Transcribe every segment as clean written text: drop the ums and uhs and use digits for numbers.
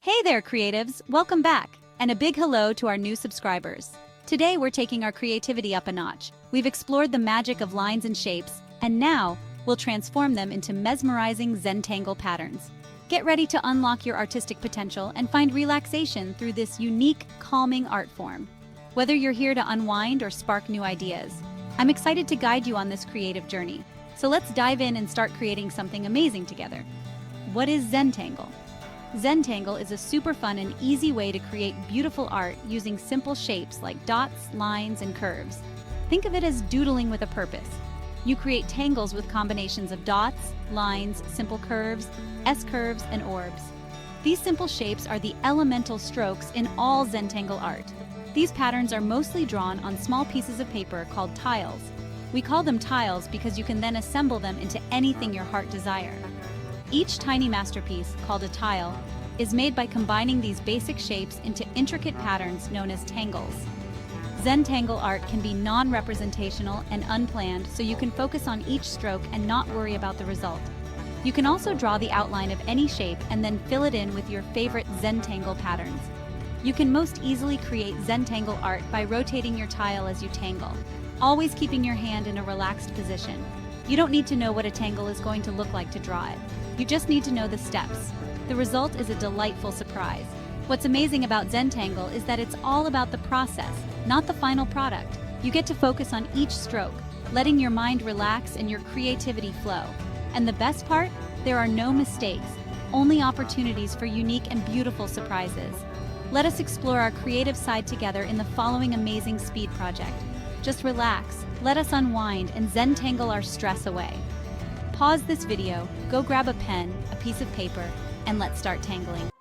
Hey there, creatives! Welcome back, and a big hello to our new subscribers. Today we're taking our creativity up a notch. We've explored the magic of lines and shapes, and now we'll transform them into mesmerizing Zentangle patterns. Get ready to unlock your artistic potential and find relaxation through this unique, calming art form. Whether you're here to unwind or spark new ideas, I'm excited to guide you on this creative journey. So let's dive in and start creating something amazing together. What is Zentangle? Zentangle is a super fun and easy way to create beautiful art using simple shapes like dots, lines, and curves. Think of it as doodling with a purpose. You create tangles with combinations of dots, lines, simple curves, S-curves, and orbs. These simple shapes are the elemental strokes in all Zentangle art. These patterns are mostly drawn on small pieces of paper called tiles. We call them tiles because you can then assemble them into anything your heart desires. Each tiny masterpiece, called a tile, is made by combining these basic shapes into intricate patterns known as tangles. Zentangle art can be non-representational and unplanned, so you can focus on each stroke and not worry about the result. You can also draw the outline of any shape and then fill it in with your favorite Zentangle patterns. You can most easily create Zentangle art by rotating your tile as you tangle, always keeping your hand in a relaxed position. You don't need to know what a tangle is going to look like to draw it. You just need to know the steps. The result is a delightful surprise. What's amazing about Zentangle is that it's all about the process, not the final product. You get to focus on each stroke, letting your mind relax and your creativity flow. And the best part? There are no mistakes, only opportunities for unique and beautiful surprises. Let us explore our creative side together in the following amazing speed project. Just relax, let us unwind, and Zentangle our stress away. Pause this video, go grab a pen, a piece of paper, and let's start tangling.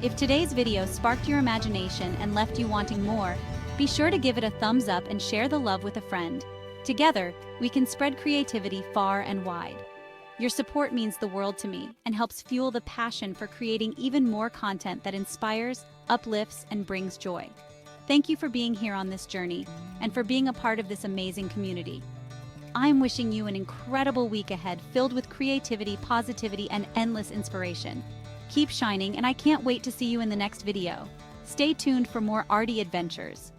If today's video sparked your imagination and left you wanting more, be sure to give it a thumbs up and share the love with a friend. Together, we can spread creativity far and wide. Your support means the world to me and helps fuel the passion for creating even more content that inspires, uplifts, and brings joy. Thank you for being here on this journey and for being a part of this amazing community. I'm wishing you an incredible week ahead filled with creativity, positivity, and endless inspiration. Keep shining, and I can't wait to see you in the next video. Stay tuned for more arty adventures.